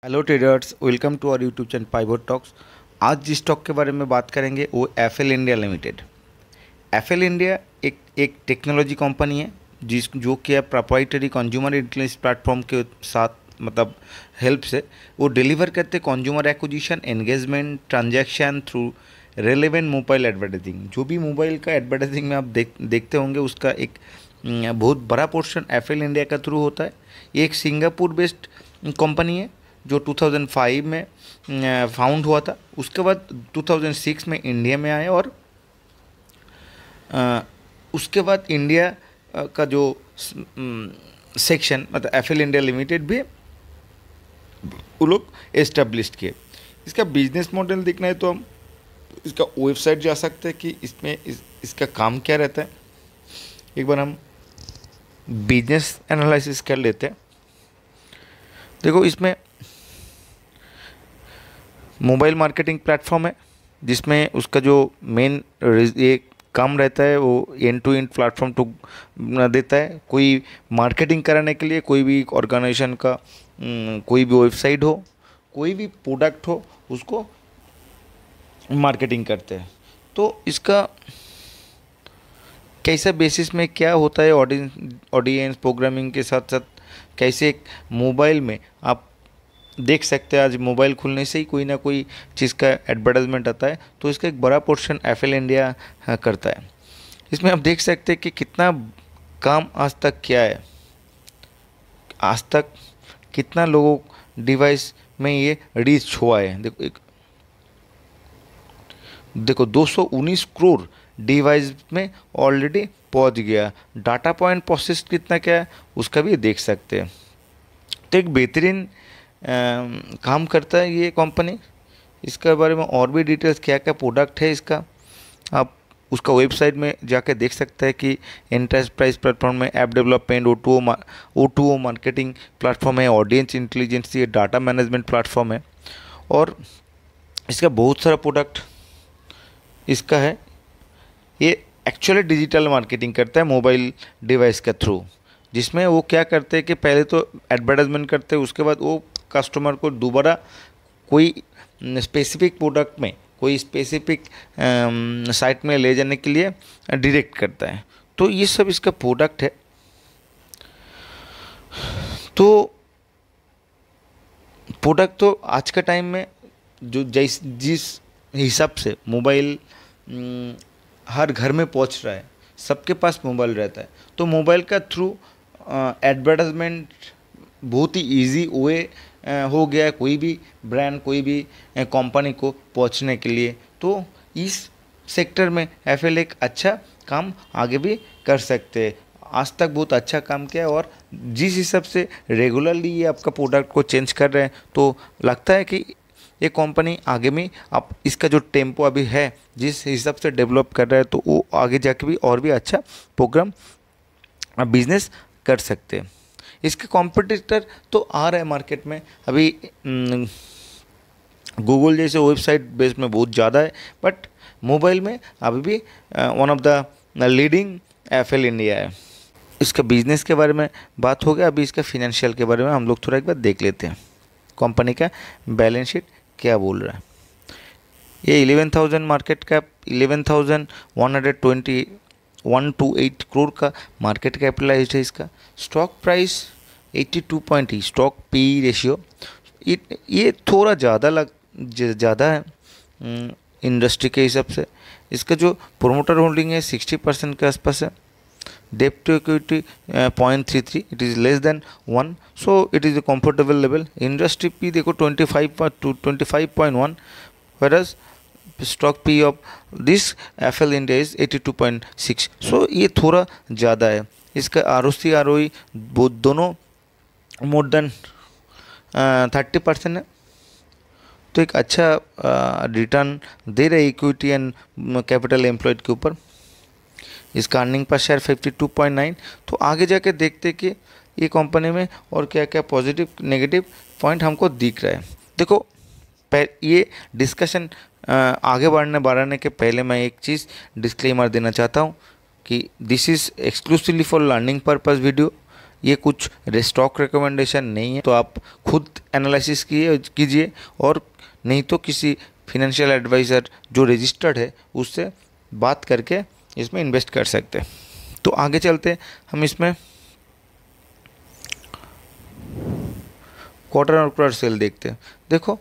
Hello traders, welcome to our YouTube channel pivot talks. आज जिस stock के बारे में बात करेंगे वो FL India limited. FL India एक टेक्नोलॉजी कंपनी है जो कि प्रोप्राइटरी कंज्यूमर इंटेलिजेंस प्लेटफॉर्म के साथ हेल्प से वो डिलीवर करते consumer acquisition engagement transaction through relevant mobile advertising. जो भी मोबाइल का एडवर्टाइजिंग में आप देखते होंगे उसका एक बहुत बड़ा पोर्शन एफएल इंडिया का थ्रू होता है। ये एक सिंगापुर बेस्ड कंपनी है जो 2005 में फाउंड हुआ था। उसके बाद 2006 में इंडिया में आए और उसके बाद इंडिया का जो सेक्शन मतलब एफएल इंडिया लिमिटेड भी वो लोग एस्टेब्लिश किए। इसका बिजनेस मॉडल देखना है तो हम इसका वेबसाइट जा सकते हैं कि इसमें इसका काम क्या रहता है। एक बार हम बिजनेस एनालिसिस कर लेते हैं। देखो, इसमें मोबाइल मार्केटिंग प्लेटफॉर्म है जिसमें उसका जो मेन ये काम रहता है वो एंड टू एंड प्लेटफॉर्म टू देता है। कोई मार्केटिंग कराने के लिए कोई भी ऑर्गेनाइजेशन का कोई भी वेबसाइट हो, कोई भी प्रोडक्ट हो, उसको मार्केटिंग करते हैं। तो इसका कैसा बेसिस में क्या होता है, ऑडियंस प्रोग्रामिंग के साथ साथ कैसे एक मोबाइल में आप देख सकते हैं। आज मोबाइल खुलने से ही कोई ना कोई चीज़ का एडवर्टाइजमेंट आता है, तो इसका एक बड़ा पोर्शन एफएल इंडिया करता है। इसमें आप देख सकते हैं कि कितना काम आज तक किया है, आज तक कितना लोगों डिवाइस में ये रीच हुआ है। देखो 219 करोड़ डिवाइस में ऑलरेडी पहुंच गया। डाटा पॉइंट प्रोसेस कितना क्या है उसका भी देख सकते हैं। तो एक बेहतरीन काम करता है ये कंपनी। इसके बारे में और भी डिटेल्स क्या क्या प्रोडक्ट है इसका आप उसका वेबसाइट में जाकर देख सकते हैं कि एंटरप्राइज प्लेटफॉर्म में app development, O2O marketing platform है, ऑडियंस इंटेलिजेंस, ये डाटा मैनेजमेंट प्लेटफॉर्म है और इसका बहुत सारा प्रोडक्ट इसका है। ये एक्चुअली डिजिटल मार्केटिंग करता है मोबाइल डिवाइस के थ्रू, जिसमें वो क्या करते हैं कि पहले तो एडवर्टाइजमेंट करते हैं, उसके बाद वो कस्टमर को दोबारा कोई स्पेसिफिक प्रोडक्ट में कोई स्पेसिफिक साइट में ले जाने के लिए डायरेक्ट करता है। तो ये सब इसका प्रोडक्ट है। तो प्रोडक्ट तो आज के टाइम में जो जिस हिसाब से मोबाइल हर घर में पहुंच रहा है, सबके पास मोबाइल रहता है, तो मोबाइल का थ्रू एडवर्टाइजमेंट बहुत ही इजी वे हो गया है कोई भी ब्रांड कोई भी कंपनी को पहुंचने के लिए। तो इस सेक्टर में एफएल एक अच्छा काम आगे भी कर सकते हैं। आज तक बहुत अच्छा काम किया और जिस हिसाब से रेगुलरली ये आपका प्रोडक्ट को चेंज कर रहे हैं, तो लगता है कि ये कंपनी आगे में आप इसका जो टेम्पो अभी है जिस हिसाब से डेवलप कर रहा है, तो वो आगे जाके भी और भी अच्छा प्रोग्राम बिजनेस कर सकते हैं। इसके कॉम्पिटिटर तो आ रहे हैं मार्केट में अभी। गूगल जैसे वेबसाइट बेस में बहुत ज़्यादा है, बट मोबाइल में अभी भी one of the leading FL India है। इसका बिजनेस के बारे में बात हो गया, अभी इसका फिनेंशियल के बारे में हम लोग थोड़ा एक बार देख लेते हैं। कंपनी का बैलेंस शीट क्या बोल रहा है। ये 11,000 मार्केट कैप, 11,128 करोड़ का मार्केट कैपिटलाइज्ड है। इसका stock price 82.3, stock P ratio ये थोड़ा ज़्यादा है इंडस्ट्री के हिसाब से। इसका जो प्रोमोटर होल्डिंग है 60% के आसपास है। Debt to equity 0.33, it is less than 1, so it is a comfortable level. Industry P देखो 25.1, whereas stock P of this FL India is 82.6, so ये थोड़ा ज़्यादा है। इसका आरओसी आरओई दोनों मोर देन 30% है, तो एक अच्छा रिटर्न दे रहे इक्विटी एंड कैपिटल एम्प्लॉयड के ऊपर। इसका अर्निंग पर शेयर 52.9। तो आगे जाके देखते कि ये कंपनी में और क्या क्या पॉजिटिव नेगेटिव पॉइंट हमको दिख रहा है। देखो, ये डिस्कशन आगे बढ़ाने के पहले मैं एक चीज़ डिस्क्लेमर देना चाहता हूँ कि this is exclusively for learning purpose video. ये कुछ स्टॉक रिकमेंडेशन नहीं है, तो आप खुद एनालिसिस कीजिए और नहीं तो किसी फिनेंशियल एडवाइज़र जो रजिस्टर्ड है उससे बात करके इसमें इन्वेस्ट कर सकते हैं। तो आगे चलते हम इसमें क्वार्टर और क्वार्टर सेल देखते हैं। देखो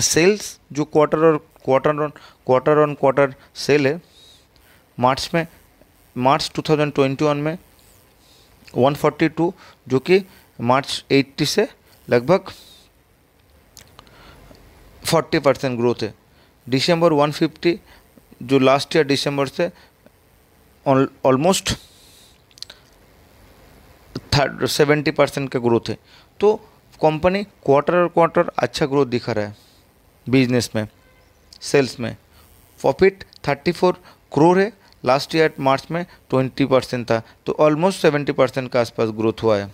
सेल्स जो क्वार्टर ऑन क्वार्टर सेल है, मार्च 2021 में 142, जो कि मार्च 80 से लगभग 40% ग्रोथ है। दिसंबर 150 जो लास्ट ईयर दिसंबर से ऑलमोस्ट 70% का ग्रोथ है। तो कंपनी क्वार्टर और क्वार्टर अच्छा ग्रोथ दिखा रहा है बिजनेस में, सेल्स में। प्रॉफिट 34 करोड़ है, लास्ट ईयर मार्च में 20% था, तो ऑलमोस्ट 70% का आसपास ग्रोथ हुआ है।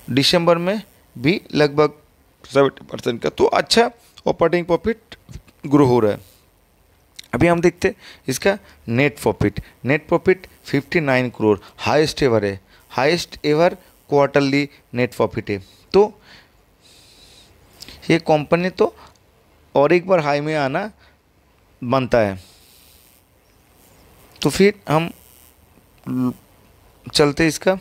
दिसंबर में भी लगभग 70% का, तो अच्छा ऑपरेटिंग प्रॉफिट ग्रो हो रहा है। अभी हम देखते हैं इसका net profit 59 crore, highest ever है, highest ever quarterly net profit है। तो ये कंपनी तो और एक बार हाई में आना बनता है। तो फिर हम चलते इसका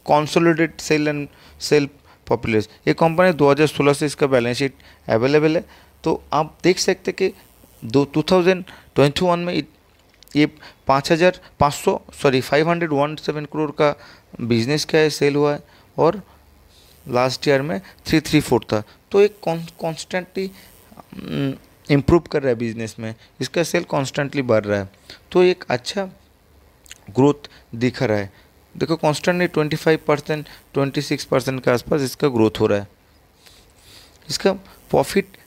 कंसोलिडेटेड सेल पॉपुलेशन। ये कंपनी 2016 से इसका बैलेंस शीट अवेलेबल है, तो आप देख सकते कि 2021 में ये 517 करोड़ का बिजनेस का है, सेल हुआ है, और लास्ट ईयर में 334 था। तो एक कॉन्स्टेंटली इम्प्रूव कर रहा है बिजनेस में, इसका सेल कॉन्स्टेंटली बढ़ रहा है, तो एक अच्छा ग्रोथ दिख रहा है। देखो कॉन्स्टेंटली 25% 26% के आसपास इसका ग्रोथ हो रहा है। इसका प्रॉफिट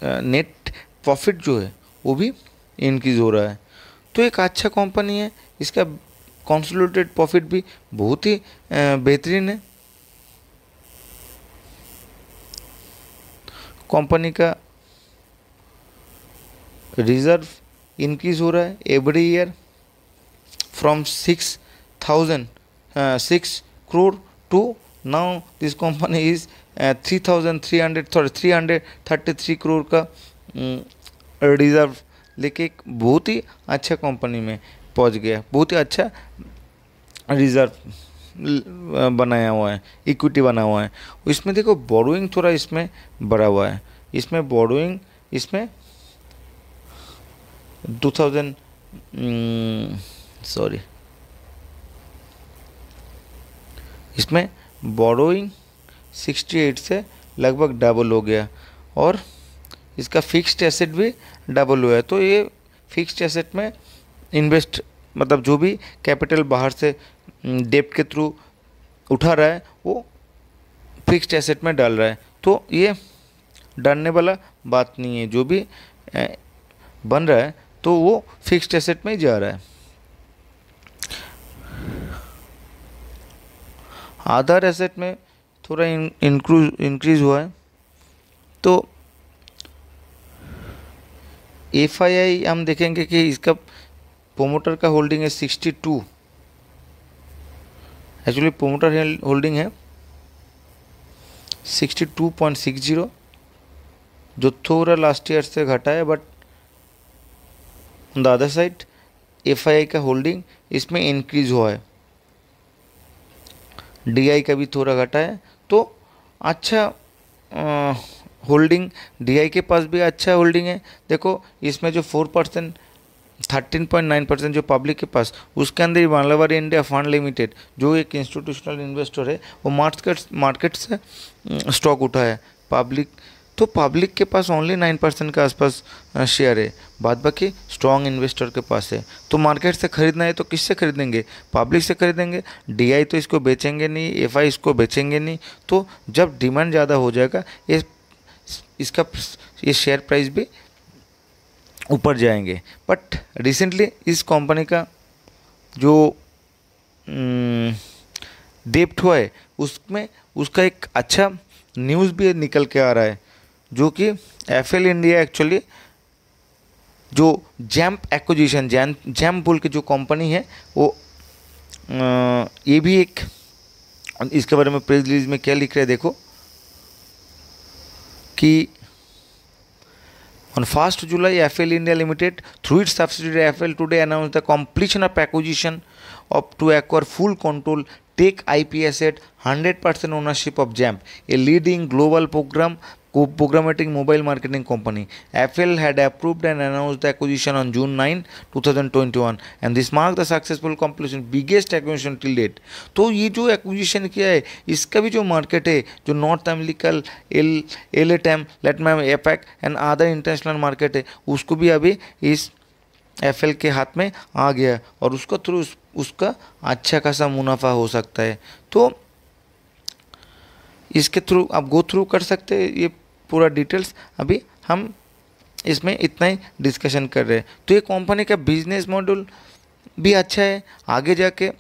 नेट प्रॉफिट जो है वो भी इंक्रीज हो रहा है, तो एक अच्छा कंपनी है। इसका कंसोलिडेटेड प्रॉफिट भी बहुत ही बेहतरीन है। कंपनी का रिजर्व इंक्रीज हो रहा है every year from 6 crore to now this company is 333 crore का रिजर्व लेके एक बहुत ही अच्छा कंपनी में पहुंच गया, बहुत ही अच्छा रिजर्व बनाया हुआ है, इक्विटी बना हुआ है। इसमें देखो बोरोइंग थोड़ा इसमें बढ़ा हुआ है, इसमें बोरोइंग इसमें 2000 इसमें बोरोइंग 68 से लगभग डबल हो गया, और इसका फिक्स्ड एसेट भी डबल हुआ है। तो ये फिक्स्ड एसेट में इन्वेस्ट मतलब जो भी कैपिटल बाहर से डेब्ट के थ्रू उठा रहा है वो फिक्स्ड एसेट में डाल रहा है, तो ये डरने वाला बात नहीं है। जो भी बन रहा है तो वो फिक्स्ड एसेट में ही जा रहा है। अदर एसेट में थोड़ा इंक्रीज हुआ है। तो FII हम देखेंगे कि इसका प्रोमोटर का होल्डिंग है 62, एक्चुअली प्रोमोटर होल्डिंग है 62.60, जो थोड़ा लास्ट ईयर से घटा है, but on the other side FII का होल्डिंग इसमें इंक्रीज हुआ है, DI का भी थोड़ा घटा है। तो अच्छा होल्डिंग DI के पास भी अच्छा होल्डिंग है। देखो इसमें जो 4% 13.9% जो पब्लिक के पास, उसके अंदर मालाबार इंडिया फंड लिमिटेड जो एक इंस्टीट्यूशनल इन्वेस्टर है वो मार्केट से स्टॉक उठा है। तो पब्लिक के पास ओनली 9% के आसपास शेयर है, बाद बाकी स्ट्रॉन्ग इन्वेस्टर के पास है। तो मार्केट से खरीदना है तो किससे खरीदेंगे? पब्लिक से खरीदेंगे। DI तो इसको बेचेंगे नहीं, FI इसको बेचेंगे नहीं। तो जब डिमांड ज़्यादा हो जाएगा ये शेयर प्राइस भी ऊपर जाएंगे। बट रिसेंटली इस कंपनी का जो डेप्ट हुआ है उसमें उसका एक अच्छा न्यूज़ भी निकल के आ रहा है, जो कि FL इंडिया एक्चुअली जो जैम्प एक्विजिशन, जैम्प बोल के जो कंपनी है वो ये भी एक, इसके बारे में प्रेस रिलीज में क्या लिख रहे हैं देखो कि on 1st July, FL India Limited, through its subsidiary FL today announced the completion of acquisition of to acquire full control, take IP asset, 100% ownership of Jampp, a leading global programmatic mobile marketing company. FL had approved and announced the acquisition on June 9, 2021, and this marked the successful completion, biggest acquisition till date. तो ये जो acquisition किया है इसका भी जो market है, जो north अमेरिकल LATAM, Latin APAC and other international market है, उसको भी अभी इस FL के हाथ में आ गया और उसको थ्रू उसका अच्छा खासा मुनाफा हो सकता है। तो इसके थ्रू आप गो थ्रू कर सकते हैं ये पूरा डिटेल्स, अभी हम इसमें इतना ही डिस्कशन कर रहे हैं। तो ये कंपनी का बिजनेस मॉडल भी अच्छा है, आगे जाके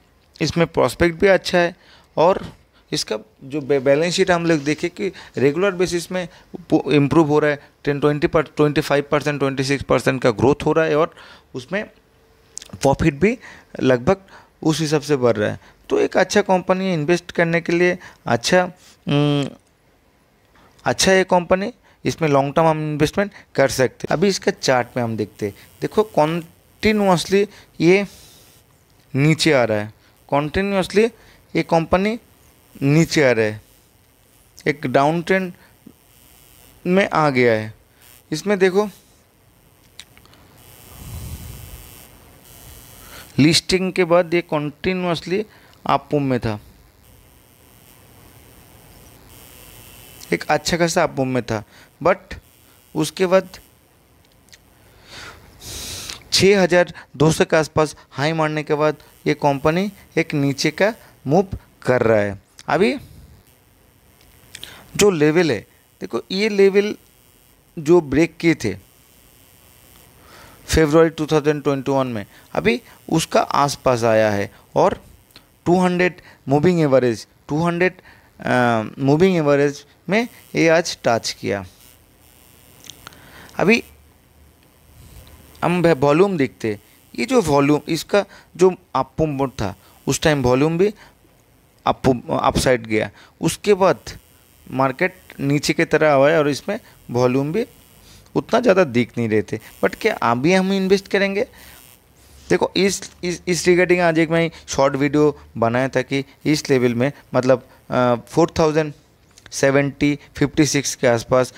इसमें प्रोस्पेक्ट भी अच्छा है, और इसका जो बैलेंस शीट हम लोग देखें कि रेगुलर बेसिस में इम्प्रूव हो रहा है, 25%, 26% का ग्रोथ हो रहा है, और उसमें प्रॉफिट भी लगभग उस हिसाब से बढ़ रहा है। तो एक अच्छा कंपनी है, इन्वेस्ट करने के लिए अच्छा है कंपनी, इसमें लॉन्ग टर्म हम इन्वेस्टमेंट कर सकते हैं। अभी इसका चार्ट में हम देखते हैं, देखो कॉन्टिन्यूसली ये नीचे आ रहा है, कॉन्टिन्यूसली ये कंपनी नीचे आ रहा है, एक डाउन ट्रेंड में आ गया है। इसमें देखो लिस्टिंग के बाद ये कॉन्टिन्यूसली अप में था, एक अच्छा खासा अप में था, बट उसके बाद 6200 के आसपास हाई मारने के बाद ये कंपनी एक नीचे का मूव कर रहा है। अभी जो लेवल है देखो, ये लेवल जो ब्रेक किए थे फरवरी 2021 में, अभी उसका आसपास आया है, और 200 मूविंग एवरेज 200 मूविंग एवरेज में ये आज टच किया। अभी हम वॉल्यूम देखते, ये जो वॉल्यूम इसका जो अप मोड था उस टाइम वॉल्यूम भी अप साइड गया, उसके बाद मार्केट नीचे की तरह आया और इसमें वॉल्यूम भी उतना ज़्यादा दिख नहीं रहे थे। बट क्या अभी हम इन्वेस्ट करेंगे? देखो इस रिगार्डिंग आज एक मैं शॉर्ट वीडियो बनाया था कि इस लेवल में मतलब 4070-56 के आसपास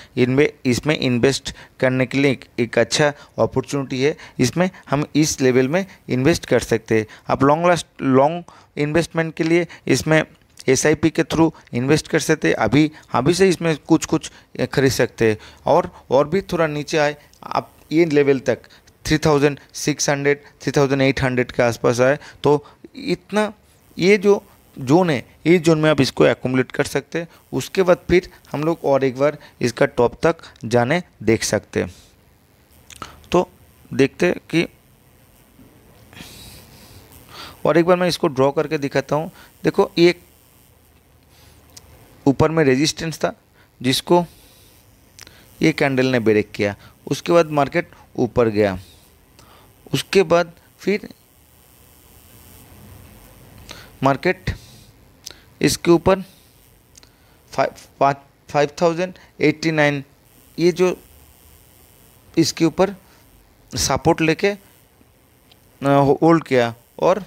इसमें इन्वेस्ट करने के लिए एक अच्छा अपॉर्चुनिटी है। इसमें हम इस लेवल में इन्वेस्ट कर सकते हैं। आप लॉन्ग इन्वेस्टमेंट के लिए इसमें SIP के थ्रू इन्वेस्ट कर सकते हैं। अभी से इसमें कुछ खरीद सकते हैं, और भी थोड़ा नीचे आए आप ये लेवल तक 3600-3800 के आसपास आए तो इतना ये जो जोन है, इस जोन में आप इसको एक्युमुलेट कर सकते हैं। उसके बाद फिर हम लोग और एक बार इसका टॉप तक जाने देख सकते हैं। तो देखते हैं कि और एक बार मैं इसको ड्रॉ करके दिखाता हूँ। देखो ये ऊपर में रेजिस्टेंस था जिसको ये कैंडल ने ब्रेक किया, उसके बाद मार्केट ऊपर गया, उसके बाद फिर मार्केट इसके ऊपर 5089 ये जो इसके ऊपर सपोर्ट लेके होल्ड किया और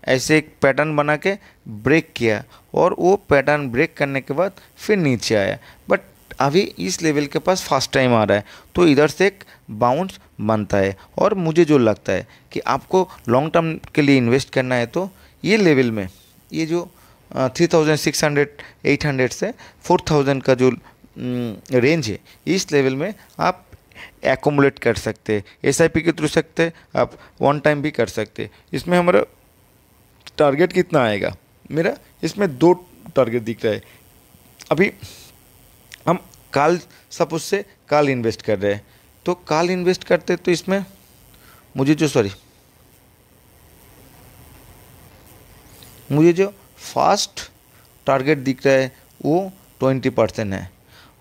ऐसे एक पैटर्न बना के ब्रेक किया, और वो पैटर्न ब्रेक करने के बाद फिर नीचे आया। बट अभी इस लेवल के पास फर्स्ट टाइम आ रहा है, तो इधर से एक बाउंस बनता है। और मुझे जो लगता है कि आपको लॉन्ग टर्म के लिए इन्वेस्ट करना है तो ये लेवल में ये जो 3600-800 से 4000 का जो रेंज है, इस लेवल में आप एक्युमुलेट कर सकते हैं। SIP के थ्रू सकते हैं, आप वन टाइम भी कर सकते हैं। इसमें हमारा टारगेट कितना आएगा? मेरा इसमें 2 टारगेट दिख रहा है। अभी हम सपोज से कल इन्वेस्ट कर रहे हैं, तो कल इन्वेस्ट करते तो इसमें मुझे जो फर्स्ट टारगेट दिख रहा है वो 20% है,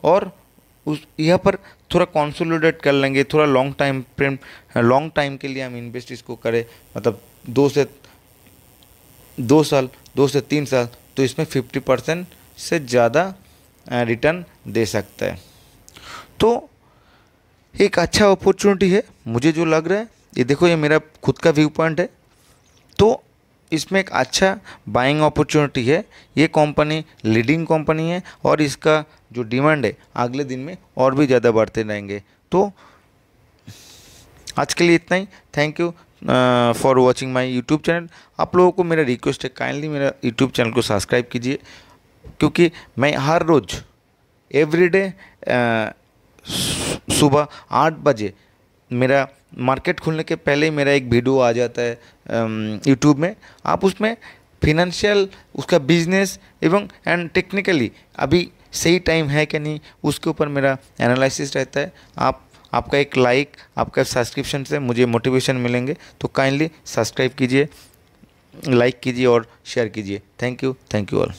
और यहाँ पर थोड़ा कंसोलिडेट कर लेंगे, थोड़ा लॉन्ग टाइम के लिए हम इन्वेस्ट इसको करें, मतलब 2 से 2 साल, 2 से 3 साल, तो इसमें 50% से ज़्यादा रिटर्न दे सकता है। तो एक अच्छा अपॉर्चुनिटी है मुझे जो लग रहा है। ये देखो, ये मेरा खुद का व्यू पॉइंट है। तो इसमें एक अच्छा बाइंग अपॉर्चुनिटी है। ये कंपनी लीडिंग कंपनी है और इसका जो डिमांड है अगले दिन में और भी ज़्यादा बढ़ते रहेंगे। तो आज के लिए इतना ही। Thank you for watching my YouTube channel. आप लोगों को मेरा रिक्वेस्ट है, काइंडली मेरा यूट्यूब चैनल को सब्सक्राइब कीजिए, क्योंकि मैं हर रोज़ एवरीडे सुबह 8 बजे मेरा मार्केट खुलने के पहले ही मेरा एक वीडियो आ जाता है यूट्यूब में। आप उसमें फिनेंशियल, उसका बिजनेस एवं एंड टेक्निकली अभी सही टाइम है कि नहीं, उसके ऊपर मेरा एनालिसिस रहता है। आपका एक लाइक, आपका सब्सक्रिप्शन से मुझे मोटिवेशन मिलेंगे। तो काइंडली सब्सक्राइब कीजिए, लाइक कीजिए और शेयर कीजिए। Thank you all.